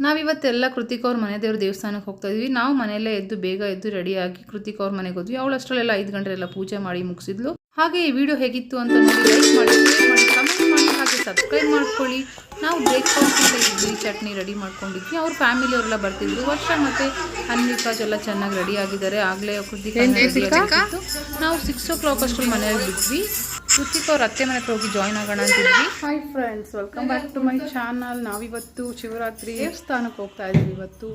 ನಾವಿವತ್ತೆಲ್ಲ ಕೃತಿಕ್ ಅವ್ರ ಮನೆ ದೇವ್ರ ದೇವಸ್ಥಾನಕ್ಕೆ ಹೋಗ್ತಾ ಇದ್ವಿ. ನಾವು ಮನೆಯಲ್ಲೇ ಎದ್ದು ಬೇಗ ಎದ್ದು ರೆಡಿಯಾಗಿ ಕೃತಿಕ್ ಅವ್ರ ಮನೆಗೆ ಹೋದ್ವಿ. ಅವಳು ಅಷ್ಟರಲ್ಲೆಲ್ಲ 5 ಗಂಟೆಲ್ಲ ಪೂಜೆ ಮಾಡಿ ಮುಗಿಸಿದ್ಲು. ಹಾಗೆ ಈ ವಿಡಿಯೋ ಹೇಗಿತ್ತು ಅಂತ ನೋಡಿ ಲೈಕ್ ಮಾಡಿ, ಶೇರ್ ಮಾಡಿ, ಕಮೆಂಟ್ ಮಾಡಿ, ಹಾಗೆ ಸಬ್ಸ್ಕ್ರೈಬ್ ಮಾಡ್ಕೊಳ್ಳಿ. ನಾವು ಬ್ರೇಕ್ಫಾಸ್ಟ್ ಅಂತ ಇಡ್ಲಿ ಚಟ್ನಿ ರೆಡಿ ಮಾಡ್ಕೊಂಡಿದ್ವಿ. ಅವ್ರ ಫ್ಯಾಮಿಲಿಯವರೆಲ್ಲ ಬರ್ತಿದ್ರು. ವರ್ಷ ಮತ್ತು ಅನ್ವಿಕಾ ಎಲ್ಲ ಚೆನ್ನಾಗಿ ರೆಡಿ ಆಗಿದ್ದಾರೆ. ಆಗಲೇ ಕೃತಿಕ್ ನಾವು 6 o'clock ಅಷ್ಟರಲ್ಲಿ ಮನೆಯಲ್ಲಿ ಬಿಟ್ವಿ. ಕೃತಿಕ್ ಅವ್ರ ಅತ್ತೆ ಮನೆ ಹೋಗಿ ಜಾಯ್ನ್ ಆಗೋಣ ಅಂತಿದ್ವಿ. Hi friends, welcome back to my channel. ನಾವಿವತ್ತು ಶಿವರಾತ್ರಿ ದೇವಸ್ಥಾನಕ್ಕೆ ಹೋಗ್ತಾ ಇದ್ದೀವಿ.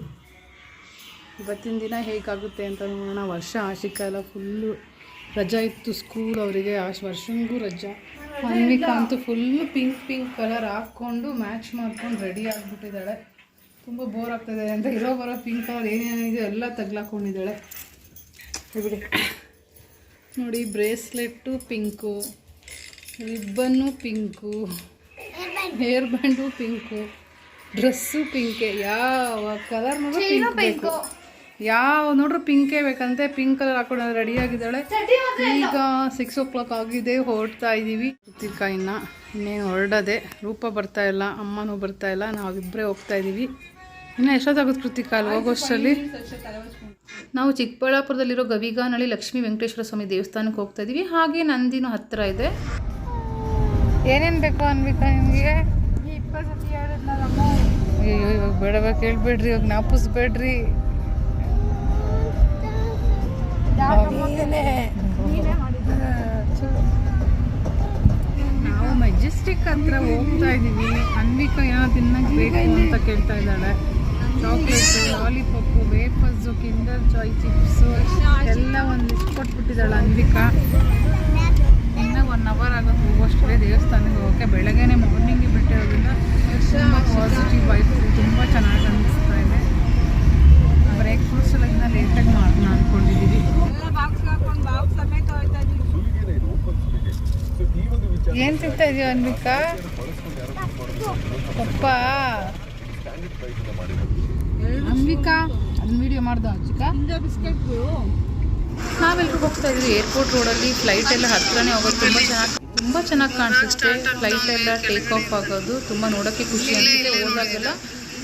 ಇವತ್ತಿನ ದಿನ ಹೇಗಾಗುತ್ತೆ ಅಂತ ನೋಡೋಣ. ವರ್ಷ ಆಶಿಕಾ ಎಲ್ಲ ಫುಲ್ಲು ರಜಾ ಇತ್ತು ಸ್ಕೂಲ್ ಅವರಿಗೆ. ವರ್ಷಂಗೂ ರಜಾ. ಅನ್ವಿಕಾ ಅಂತೂ ಫುಲ್ಲು ಪಿಂಕ್ ಕಲರ್ ಹಾಕ್ಕೊಂಡು ಮ್ಯಾಚ್ ಮಾಡ್ಕೊಂಡು ರೆಡಿ ಆಗಿಬಿಟ್ಟಿದ್ದಾಳೆ. ತುಂಬ ಬೋರ್ ಆಗ್ತಾಯಿದೆ ಅಂತ ಬರೋ ಪಿಂಕ್ ಕಲರ್ ಏನೇನಿದೆ ಎಲ್ಲ ತಗ್ಲಾಕೊಂಡಿದ್ದಾಳೆ. ಬಿಡಿ ನೋಡಿ, bracelet pink, ribbon pink, hair band pink, dress ಪಿಂಕೆ. ಯಾವ ಕಲರ್ ನೋಡ್ರೆ ಪಿಂಕ್ ಬೇಕು, ಯಾವ ನೋಡ್ರೆ ಪಿಂಕೇ ಬೇಕಂತೆ. ಪಿಂಕ್ ಕಲರ್ ಹಾಕೊಂಡು ರೆಡಿಯಾಗಿದ್ದಾಳೆ. ಈಗ 6 o'clock ಆಗಿದೆ, ಹೊರಡ್ತಾ ಇದ್ದೀವಿ. ಇನ್ನೇನು ಹೊರಡದೆ. ರೂಪ ಬರ್ತಾ ಇಲ್ಲ, ಅಮ್ಮನೂ ಬರ್ತಾ ಇಲ್ಲ, ನಾವಿಬ್ಬರೇ ಹೋಗ್ತಾ ಇದ್ದೀವಿ. ಇನ್ನು ಎಷ್ಟೊತ್ತಾಗುತ್ತೆ ಕೃತಿಕಾ ಅಲ್ಲಿ ಹೋಗೋಷ್ಟರಲ್ಲಿ? ನಾವು ಚಿಕ್ಕಬಳ್ಳಾಪುರದಲ್ಲಿರೋ ಗವಿಗಾನಹಳ್ಳಿ ಲಕ್ಷ್ಮೀ ವೆಂಕಟೇಶ್ವರ ಸ್ವಾಮಿ ದೇವಸ್ಥಾನಕ್ಕೆ ಹೋಗ್ತಾ ಇದ್ದೀವಿ. ಹಾಗೆ ನಂದಿನೂ ಹತ್ತಿರ ಇದೆ. ಏನೇನು ಬೇಕು ಅನ್ಬೇಕಾ ನಿಮಗೆ? ಇವಾಗ ಬೇಡವ ಕೇಳಬೇಡ್ರಿ, ಇವಾಗ ಜ್ಞಾಪಿಸ್ಬೇಡ್ರಿ. ನಾವು ಮೆಜೆಸ್ಟಿಕ್ ಹತ್ರ ಹೋಗ್ತಾ ಇದ್ದೀವಿ. ಅನ್ವಿಕಾ ಏನೋ ತಿನ್ನಕ್ಕೆ ಬೇಕು ಅಂತ ಕೇಳ್ತಾ ಇದ್ದಾಳೆ. Chocolate, lollipop, wafers, Kinder Joy chips ಎಲ್ಲ ಒಂದು ಲಿಸ್ಟ್ ಕೊಟ್ಬಿಟ್ಟಿದ್ದಾಳೆ ಅನ್ವಿಕಾ. ಇನ್ನೂ 1 hour ಆಗುತ್ತೆ ಹೋಗೋಷ್ಟೇ ದೇವಸ್ಥಾನಕ್ಕೆ ಹೋಗೋಕ್ಕೆ. ಬೆಳಗ್ಗೆನೇ ಮಾರ್ನಿಂಗ್ಗೆ ಬಿಟ್ಟಿರೋದ್ರಿಂದ ತುಂಬ ಪಾಸಿಟಿವ್ ವೈಬ್ಸ್, ತುಂಬ ಚೆನ್ನಾಗಿ ಅನ್ನಿಸ್ತಾ ಇದೆ. ಬ್ರೇಕ್ಫಾಸ್ಟ್ ಎಲ್ಲ ಇನ್ನೂ ಲೇಟಾಗಿ ಮಾಡೋಣ ಅಂದ್ಕೊಂಡಿದ್ದೀವಿ. ಏನು ತಿಂತಾ ಇದೀವಿ ಅನ್ವಿಕಾ? ಪಪ್ಪ ಅನ್ವಿಕಾ ಅದನ್ನ ವಿಡಿಯೋ ಮಾಡ್ದ ಚಿಕ್ಕ ಬಿಸ್ಕೆಟ್. ನಾವೆಲ್ಲರೂ ಹೋಗ್ತಾ ಇದ್ವಿ ಏರ್ಪೋರ್ಟ್ ರೋಡಲ್ಲಿ. ಫ್ಲೈಟ್ ಎಲ್ಲ ಹತ್ರನೇ ಹೋಗೋದು. ತುಂಬ ಚೆನ್ನಾಗಿ ಕಾಣಿಸುತ್ತೆ. ಫ್ಲೈಟ್ ಎಲ್ಲ ಟೇಕ್ ಆಫ್ ಆಗೋದು ತುಂಬ ನೋಡೋಕ್ಕೆ ಖುಷಿ ಅನಿಸುತ್ತೆ. ಹೋದಾಗೆಲ್ಲ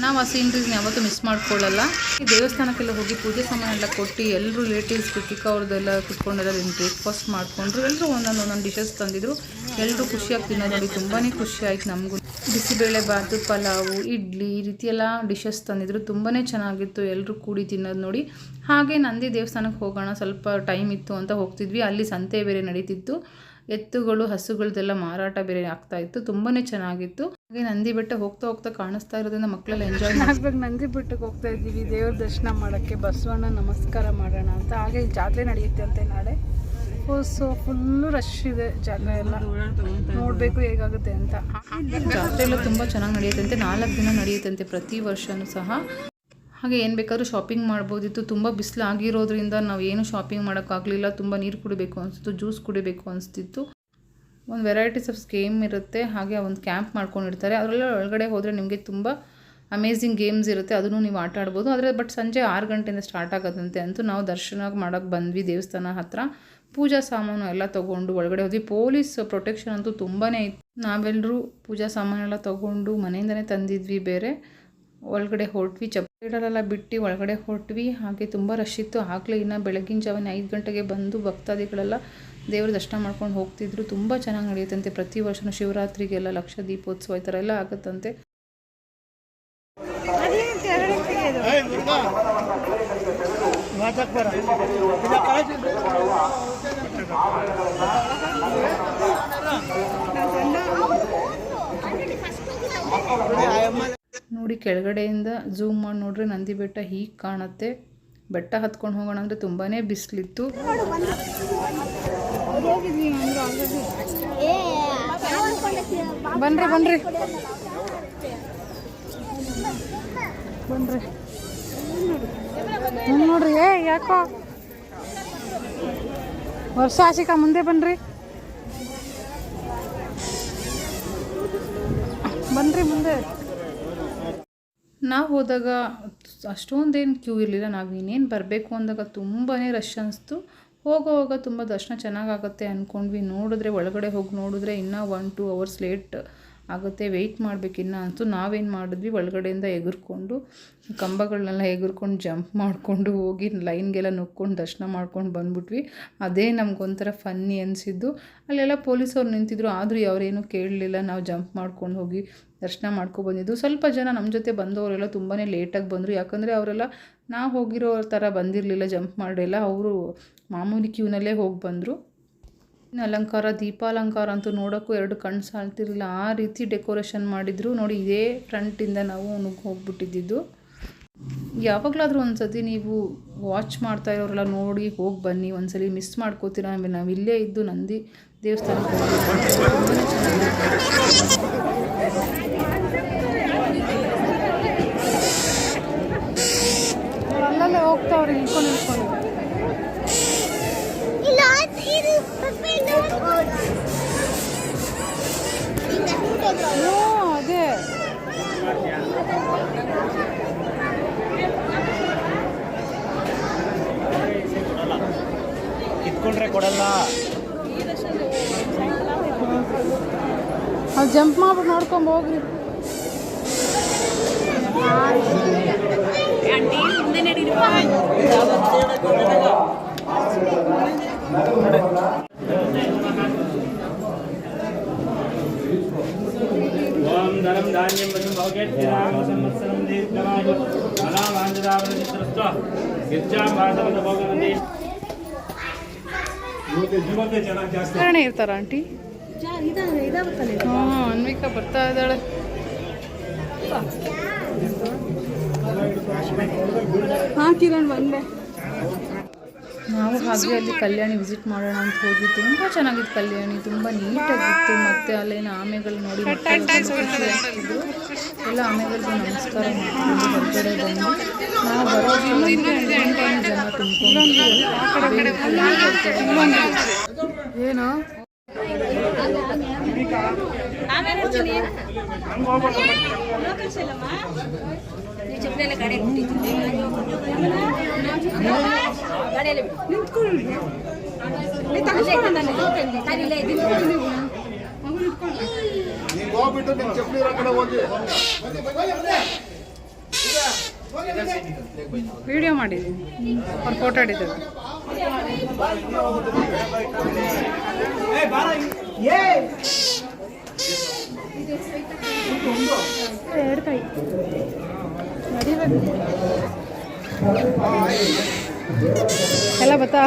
ನಾವು ಆ ಸೀನ್ರೀಸ್ನ ಯಾವತ್ತೂ ಮಿಸ್ ಮಾಡ್ಕೊಳ್ಳಲ್ಲ. ಈ ದೇವಸ್ಥಾನಕ್ಕೆಲ್ಲ ಹೋಗಿ ಪೂಜೆ ಸಾಮಾನು ಎಲ್ಲ ಕೊಟ್ಟು ಎಲ್ಲರೂ ರಿಲೇಟಿವ್ಸ್ ಕೃತಿಕ ಅವ್ರದ್ದೆಲ್ಲ ಕುತ್ಕೊಂಡೆಲ್ಲ ಬ್ರೇಕ್ಫಾಸ್ಟ್ ಮಾಡಿಕೊಂಡ್ರು. ಎಲ್ಲರೂ ಒಂದೊಂದು ಡಿಶಸ್ ತಂದಿದ್ರು. ಎಲ್ಲರೂ ಖುಷಿಯಾಗಿ ತಿನ್ನೋದು ನೋಡಿ ತುಂಬಾ ಖುಷಿ ಆಯ್ತು ನಮಗೂ. ಬಿಸಿಬೇಳೆ ಬಾತು, ಪಲಾವು, ಇಡ್ಲಿ ಈ ರೀತಿ ಎಲ್ಲ ಡಿಶಸ್ ತಂದಿದ್ರು. ತುಂಬಾ ಚೆನ್ನಾಗಿತ್ತು ಎಲ್ಲರೂ ಕೂಡಿ ತಿನ್ನೋದು ನೋಡಿ. ಹಾಗೆ ನಂದಿ ದೇವಸ್ಥಾನಕ್ಕೆ ಹೋಗೋಣ, ಸ್ವಲ್ಪ ಟೈಮ್ ಇತ್ತು ಅಂತ ಹೋಗ್ತಿದ್ವಿ. ಅಲ್ಲಿ ಸಂತೆ ಬೇರೆ ನಡೀತಿತ್ತು. ಎತ್ತುಗಳು, ಹಸುಗಳದೆಲ್ಲ ಮಾರಾಟ ಬೇರೆ ಆಗ್ತಾಯಿತ್ತು. ತುಂಬಾ ಚೆನ್ನಾಗಿತ್ತು. ಹಾಗೆ ನಂದಿ ಬೆಟ್ಟ ಹೋಗ್ತಾ ಕಾಣಿಸ್ತಾ ಇರೋದ್ರಿಂದ ಮಕ್ಕಳೆಲ್ಲ ಎಂಜಾಯ್ ಮಾಡ್ಬೇಕು. ನಂದಿ ಬೆಟ್ಟಕ್ಕೆ ಹೋಗ್ತಾ ಇದ್ದೀವಿ ದೇವ್ರ ದರ್ಶನ ಮಾಡೋಕ್ಕೆ, ಬಸವಣ್ಣ ನಮಸ್ಕಾರ ಮಾಡೋಣ ಅಂತ. ಹಾಗೆ ಜಾತ್ರೆ ನಡೆಯುತ್ತೆ ಅಂತೆ ನಾಳೆ. ಸೊ ಫುಲ್ಲು ರಶ್ ಇದೆ ಜಾತ್ರೆ ಎಲ್ಲ. ನೋಡಬೇಕು ಹೇಗಾಗುತ್ತೆ ಅಂತ. ಜಾತ್ರೆ ಎಲ್ಲ ತುಂಬ ಚೆನ್ನಾಗಿ ನಡೆಯುತ್ತಂತೆ. 4 ದಿನ ನಡೆಯುತ್ತಂತೆ ಪ್ರತಿ ವರ್ಷವೂ ಸಹ. ಹಾಗೆ ಏನು ಬೇಕಾದ್ರೂ ಶಾಪಿಂಗ್ ಮಾಡ್ಬೋದಿತ್ತು. ತುಂಬ ಬಿಸಿಲು ಆಗಿರೋದ್ರಿಂದ ನಾವು ಏನು ಶಾಪಿಂಗ್ ಮಾಡೋಕ್ಕಾಗಲಿಲ್ಲ. ತುಂಬ ನೀರು ಕುಡಿಬೇಕು ಅನಿಸ್ತು, ಜ್ಯೂಸ್ ಕುಡಿಬೇಕು ಅನಿಸ್ತಿತ್ತು. ಒಂದು ವೆರೈಟೀಸ್ ಆಫ್ ಗೇಮ್ ಇರುತ್ತೆ. ಹಾಗೆ ಒಂದು ಕ್ಯಾಂಪ್ ಮಾಡ್ಕೊಂಡಿರ್ತಾರೆ. ಅದರಲ್ಲ ಒಳಗಡೆ ಹೋದರೆ ನಿಮಗೆ ತುಂಬ ಅಮೇಝಿಂಗ್ ಗೇಮ್ಸ್ ಇರುತ್ತೆ. ಅದನ್ನು ನೀವು ಆಟ ಆಡ್ಬೋದು. ಆದರೆ ಬಟ್ ಸಂಜೆ 6 ಗಂಟೆಯಿಂದ ಸ್ಟಾರ್ಟ್ ಆಗೋದಂತೆ. ಅಂತೂ ನಾವು ದರ್ಶನ ಮಾಡೋಕ್ಕೆ ಬಂದ್ವಿ ದೇವಸ್ಥಾನ ಹತ್ರ. ಪೂಜಾ ಸಾಮಾನು ಎಲ್ಲ ತೊಗೊಂಡು ಒಳಗಡೆ ಹೋದ್ವಿ. ಪೊಲೀಸ್ ಪ್ರೊಟೆಕ್ಷನ್ ಅಂತೂ ತುಂಬಾ ಇತ್ತು. ನಾವೆಲ್ಲರೂ ಪೂಜಾ ಸಾಮಾನೆಲ್ಲ ತೊಗೊಂಡು ಮನೆಯಿಂದನೇ ತಂದಿದ್ವಿ ಬೇರೆ. ಒಳಗಡೆ ಹೊರಟ್ವಿ. ಚಪ್ಪಲಿಗಳೆಲ್ಲ ಬಿಟ್ಟು ಒಳಗಡೆ ಹೊರಟ್ವಿ. ಹಾಗೆ ತುಂಬ ರಶ್ ಇತ್ತು. ಆಗಲೇ ಇನ್ನು ಬೆಳಗಿನ ಜಾವನೇ 5 ಗಂಟೆಗೆ ಬಂದು ಭಕ್ತಾದಿಗಳೆಲ್ಲ ದೇವ್ರ ದರ್ಶನ ಮಾಡ್ಕೊಂಡು ಹೋಗ್ತಿದ್ರು. ತುಂಬ ಚೆನ್ನಾಗಿ ನಡೆಯುತ್ತಂತೆ. ಪ್ರತಿ ವರ್ಷವೂ ಶಿವರಾತ್ರಿಗೆಲ್ಲ ಲಕ್ಷ ದೀಪೋತ್ಸವ ಈ ಥರ ಎಲ್ಲ ಆಗುತ್ತಂತೆ. ನೋಡಿ, ಕೆಳಗಡೆಯಿಂದ ಝೂಮ್ ಮಾಡಿ ನೋಡ್ರೆ ನಂದಿ ಬೆಟ್ಟ ಹೀಗೆ ಕಾಣುತ್ತೆ. ಬೆಟ್ಟ ಹತ್ಕೊಂಡು ಹೋಗೋಣ ಅಂದರೆ ತುಂಬಾ ಬಿಸಿಲಿತ್ತು. ಬನ್ರಿ ನೋಡ್ರಿ. ಯಾಕೋ ವರ್ಷ ಆಶಿಕಾ ಮುಂದೆ ಬನ್ರಿ ಮುಂದೆ. ನಾವು ಹೋದಾಗ ಅಷ್ಟೊಂದೇನು ಕ್ಯೂ ಇರಲಿಲ್ಲ. ನಾವು ಇನ್ನೇನು ಬರಬೇಕು ಅಂದಾಗ ತುಂಬಾ ರಶ್ ಅನಿಸ್ತು. ಹೋಗೋವಾಗ ತುಂಬ ದರ್ಶನ ಚೆನ್ನಾಗಾಗುತ್ತೆ ಅಂದ್ಕೊಂಡ್ವಿ. ನೋಡಿದ್ರೆ ಒಳಗಡೆ ಹೋಗಿ ನೋಡಿದ್ರೆ ಇನ್ನೂ 1-2 hours ಲೇಟ್ ಆಗುತ್ತೆ, ವೆಯ್ಟ್ ಮಾಡಬೇಕಿನ್ನ ಅಂತೂ ನಾವೇನು ಮಾಡಿದ್ವಿ, ಒಳಗಡೆಯಿಂದ ಎಗರ್ಕೊಂಡು ಕಂಬಗಳನ್ನೆಲ್ಲ ಎಗರ್ಕೊಂಡು ಜಂಪ್ ಮಾಡಿಕೊಂಡು ಹೋಗಿ ಲೈನ್ಗೆಲ್ಲ ನುಗ್ಕೊಂಡು ದರ್ಶನ ಮಾಡ್ಕೊಂಡು ಬಂದ್ಬಿಟ್ವಿ. ಅದೇ ನಮಗೊಂಥರ ಫನ್ನಿ ಅನಿಸಿದ್ದು. ಅಲ್ಲೆಲ್ಲ ಪೊಲೀಸವ್ರು ನಿಂತಿದ್ರು, ಆದರೂ ಅವರೇನು ಕೇಳಲಿಲ್ಲ. ನಾವು ಜಂಪ್ ಮಾಡ್ಕೊಂಡು ಹೋಗಿ ದರ್ಶನ ಮಾಡ್ಕೊಬಂದಿದ್ದು. ಸ್ವಲ್ಪ ಜನ ನಮ್ಮ ಜೊತೆ ಬಂದವರೆಲ್ಲ ತುಂಬಾ ಲೇಟಾಗಿ ಬಂದರು, ಯಾಕಂದರೆ ಅವರೆಲ್ಲ ನಾವು ಹೋಗಿರೋ ಥರ ಬಂದಿರಲಿಲ್ಲ, ಜಂಪ್ ಮಾಡಿಲ್ಲ. ಅವರು ಮಾಮೂಲಿ ಕ್ಯೂನಲ್ಲೇ ಹೋಗಿ ಬಂದರು. ಅಲಂಕಾರ, ದೀಪಾಲಂಕಾರ ಅಂತೂ ನೋಡೋಕ್ಕೂ 2 ಕಣ್ಣು ಸಾಲ್ತಿರಲಿಲ್ಲ, ಆ ರೀತಿ ಡೆಕೋರೇಷನ್ ಮಾಡಿದರು ನೋಡಿ. ಇದೇ ಫ್ರಂಟಿಂದ ನಾವು ಹೋಗ್ಬಿಟ್ಟಿದ್ದು. ಯಾವಾಗಲಾದರೂ ಒಂದು ಸತಿ ನೀವು ವಾಚ್ ಮಾಡ್ತಾ ಇರೋರೆಲ್ಲ ನೋಡಿ ಹೋಗಿ ಬನ್ನಿ, ಒಂದ್ಸಲಿ ಮಿಸ್ ಮಾಡ್ಕೋತೀರ. ಆಮೇಲೆ ನಾವು ಇಲ್ಲೇ ಇದ್ದು ನಂದಿ ದೇವಸ್ಥಾನಕ್ಕೆ ಅಲ್ಲಲ್ಲೇ ಹೋಗ್ತಾವ್ರಿ, ನಿಲ್ಕೊಂಡು ಅದೇ ಕಿತ್ಕೊಂಡ್ರೆ ಕೊಡಲ್ಲ. ಅದು ಜಂಪ್ ಮಾಡ್ಬಿಟ್ಟು ನೋಡ್ಕೊಂಡು ಹೋಗ್ರಿ. ಓಂ ಧರಂ ಧಾನ್ಯಂ ವಶಂ ಭವಗೇತ್ಯರಾಮ ಸಂವತ್ಸರಂ ದೀರ್ಘಮಾಯು ಅನಾವಾಂಜದಾವರಚಿತ್ರಸ್ತ್ವ ಗಿರ್ಜಾಂಬಾಸವದ ಭೋಗನದಿ. ಜೀವತೆ ಚೆನ್ನಾಗಿ ಜಾಸ್ತಿ ಇರ್ತಾರ ಆಂಟಿ? ಹಾಂ, ಅನ್ವಿಕಾ ಬರ್ತಾ ಇದ್ದಾಳೆ. ಹಾಂ ಕಿರಣ್ ಬಂದೆ. ನಾವು ಹಾಗೆ ಅಲ್ಲಿ ಕಲ್ಯಾಣಿ ವಿಸಿಟ್ ಮಾಡೋಣ ಅಂತ ಹೋದ್ವಿ. ತುಂಬ ಚೆನ್ನಾಗಿತ್ತು ಕಲ್ಯಾಣಿ, ತುಂಬ ನೀಟಾಗಿತ್ತು. ಮತ್ತು ಅಲ್ಲೇನು ಆಮೆಗಳು ನೋಡಿ ಖುಷಿಯಾಗ್ತಿದ್ರು. ಎಲ್ಲ ಆಮೆಗಳಿಗೂ ನಮಸ್ಕಾರ ಮಾಡ್ಕೊಂಡು ಹೊರಗಡೆ ಬಂದು ನಾವು ಬರೋದು ಜನ ತುಂಬಿಕೊಂಡು ಏನು ವಿಡಿಯೋ ಮಾಡಿದ್ದೀನಿ, ಅವ್ರು ಫೋಟೋ ಹಿಡಿದ್ರು. ಎರಡು ಕೈ ಎಲ್ಲ ಬರ್ತಾ.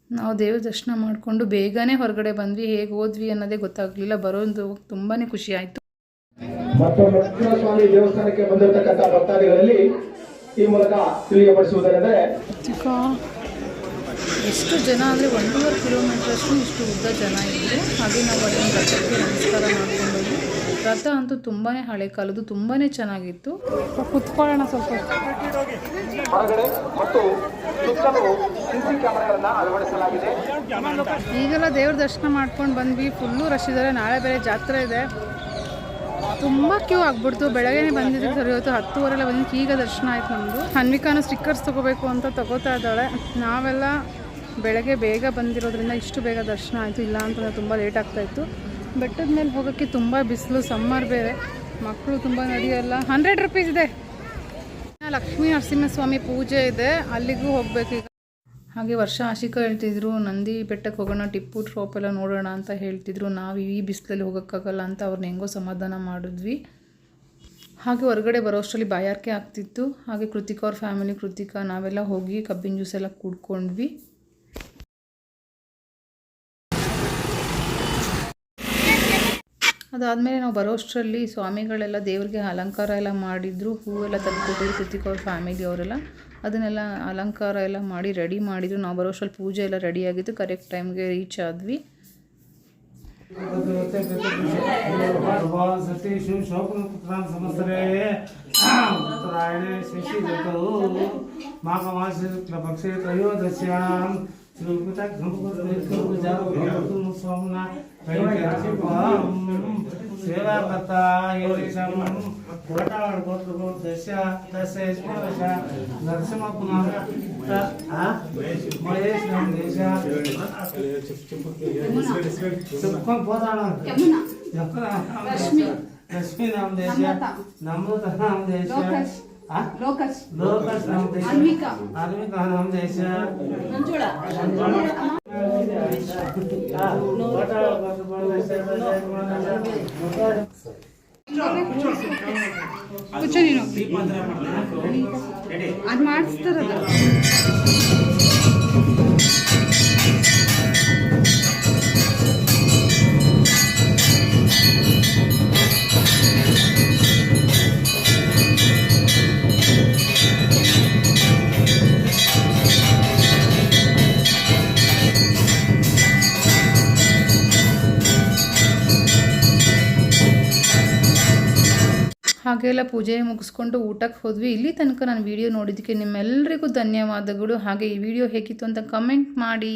ನಾವು ದೇವ್ರ ದರ್ಶನ ಮಾಡಿಕೊಂಡು ಬೇಗನೆ ಹೊರಗಡೆ ಬಂದ್ವಿ. ಹೇಗೆ ಹೋದ್ವಿ ಅನ್ನೋದೇ ಗೊತ್ತಾಗಲಿಲ್ಲ. ಬರೋದು ತುಂಬಾ ಖುಷಿ ಆಯಿತು. ಮತ್ತು ನರಸಿಂಹಸ್ವಾಮಿ ದೇವಸ್ಥಾನಕ್ಕೆ ಬಂದಿರತಕ್ಕಂಥ ಭಕ್ತಾದಿಗಳಲ್ಲಿ ಈ ಮೂಲಕ ತಿಳಿಯಪಡಿಸುವುದೆಂದರೆ ಎಷ್ಟು ಜನ ಅಂದರೆ 1.5 ಕಿಲೋಮೀಟ್ರಷ್ಟು ಇಷ್ಟು ಉದ್ದ ಜನ ಇದ್ದರು. ಹಾಗೆ ನಾವು ಅಲ್ಲಿಂದ ರಥಕ್ಕೆ ನಮಸ್ಕಾರ ಮಾಡ್ಕೊಂಡೋಗಿ. ರಥ ಅಂತೂ ತುಂಬಾ ಹಳೆ ಕಾಲದ್ದು, ತುಂಬಾ ಚೆನ್ನಾಗಿತ್ತು. ಕುತ್ಕೊಳ್ಳೋಣ ಸ್ವಲ್ಪ. ಹೊರಗಡೆ ಮತ್ತು ಸುತ್ತಲೂ ಸಿಸಿ ಕ್ಯಾಮೆರಾಗಳನ್ನು ಅಳವಡಿಸಲಾಗಿದೆ. ಈಗೆಲ್ಲ ದೇವ್ರ ದರ್ಶನ ಮಾಡ್ಕೊಂಡು ಬಂದ್ವಿ. ಫುಲ್ಲು ರಶ್ ಇದ್ದಾರೆ. ನಾಳೆ ಬೇರೆ ಜಾತ್ರೆ ಇದೆ, ತುಂಬ ಕ್ಯೂ ಆಗ್ಬಿಡ್ತು. ಬೆಳಗ್ಗೆನೇ ಬಂದಿದ್ದು ಸರಿ ಹೋಯ್ತು. 10:30 ಬಂದಿದ್ದು. ಈಗ ದರ್ಶನ ಆಯ್ತು ನಮ್ಮದು. ಅನ್ವಿಕಾನು ಸ್ಟಿಕ್ಕರ್ಸ್ ತೊಗೋಬೇಕು ಅಂತ ತಗೋತಾ ಇದ್ದಾಳೆ. ನಾವೆಲ್ಲ ಬೆಳಗ್ಗೆ ಬೇಗ ಬಂದಿರೋದ್ರಿಂದ ಇಷ್ಟು ಬೇಗ ದರ್ಶನ ಆಯಿತು. ಇಲ್ಲ ಅಂತಂದರೆ ತುಂಬ ಲೇಟ್ ಆಗ್ತಾಯಿತ್ತು. ಬೆಟ್ಟದ ಮೇಲೆ ಹೋಗೋಕ್ಕೆ ತುಂಬ ಬಿಸಿಲು, ಸಮ್ಮರ್ ಬೇರೆ, ಮಕ್ಕಳು ತುಂಬ ನಡೆಯಲ್ಲ. 100 ರೂಪೀಸ್ ಇದೆ. ಲಕ್ಷ್ಮೀ ನರಸಿಂಹಸ್ವಾಮಿ ಪೂಜೆ ಇದೆ, ಅಲ್ಲಿಗೂ ಹೋಗಬೇಕು ಈಗ. ಹಾಗೆ ವರ್ಷ ಆಶಿಕಾ ಹೇಳ್ತಿದ್ರು ನಂದಿ ಬೆಟ್ಟಕ್ಕೆ ಹೋಗೋಣ, ಟಿಪ್ಪು ಟ್ರಾಪ್ ಎಲ್ಲ ನೋಡೋಣ ಅಂತ ಹೇಳ್ತಿದ್ರು. ನಾವು ಈ ಬಿಸಿಲಲ್ಲಿ ಹೋಗೋಕ್ಕಾಗಲ್ಲ ಅಂತ ಅವ್ರನ್ನ ಹೆಂಗೋ ಸಮಾಧಾನ ಮಾಡಿದ್ವಿ. ಹಾಗೆ ಹೊರಗಡೆ ಬರೋಷ್ಟರಲ್ಲಿ ಬಾಯಾರಿಕೆ ಆಗ್ತಿತ್ತು. ಹಾಗೆ ಕೃತಿಕಾ ಅವ್ರ ಫ್ಯಾಮಿಲಿ, ಕೃತಿಕಾ ನಾವೆಲ್ಲ ಹೋಗಿ ಕಬ್ಬಿನ ಜ್ಯೂಸ್ ಎಲ್ಲ ಕುಡ್ಕೊಂಡ್ವಿ. ಅದಾದಮೇಲೆ ನಾವು ಬರೋಷ್ಟರಲ್ಲಿ ಸ್ವಾಮಿಗಳೆಲ್ಲ ದೇವ್ರಿಗೆ ಅಲಂಕಾರ ಎಲ್ಲ ಮಾಡಿದ್ರು. ಹೂವೆಲ್ಲ ತಂದುಕೊಟ್ಟಿದ್ರು ಕೃತಿಕಾ ಅವ್ರ ಫ್ಯಾಮಿಲಿ ಅವರೆಲ್ಲ. ಅದನ್ನೆಲ್ಲ ಅಲಂಕಾರ ಎಲ್ಲ ಮಾಡಿ ರೆಡಿ ಮಾಡಿದ್ರು. ನಾವು ಬರೋಷ್ಟರಲ್ಲಿ ಪೂಜೆ ಎಲ್ಲ ರೆಡಿಯಾಗಿತ್ತು. ಕರೆಕ್ಟ್ ಟೈಮ್ಗೆ ರೀಚ್ ಆದ್ವಿ. ಸೇವಾ ಕರ್ತಾ ನರಸಿಂಹ ಮಹೇಶ್ ರಶ್ಮಿ ರಶ್ಮಿ ನಮ್ಮ ದೇಶ ನಮ್ರತಾ. ನಮ್ರತ ನಮ್ಮ ದೇಶ ಲೋಕಸ್ ಆ? ಲೋಕಸ್ ಲೋಕಸ್ ನಮ್ಮ ದೇಶ ಅನ್ವಿಕಾ ಅನ್ವಿಕಾ ನಮ್ಮ ದೇಶ ಮಂಜುಳಾ ಕೂಚೋ ನೀನು ಅದು ಮಾಡಿಸ್ತಾರಲ್ಲ ಹಾಗೆಲ್ಲ ಪೂಜೆ ಮುಗಿಸ್ಕೊಂಡು ಊಟಕ್ಕೆ ಹೋದ್ವಿ. ಇಲ್ಲಿ ತನಕ ನಾನು ವಿಡಿಯೋ ನೋಡಿದ್ದಕ್ಕೆ ನಿಮ್ಮೆಲ್ಲರಿಗೂ ಧನ್ಯವಾದಗಳು. ಹಾಗೆ ಈ ವಿಡಿಯೋ ಹೇಗಿತ್ತು ಅಂತ ಕಮೆಂಟ್ ಮಾಡಿ.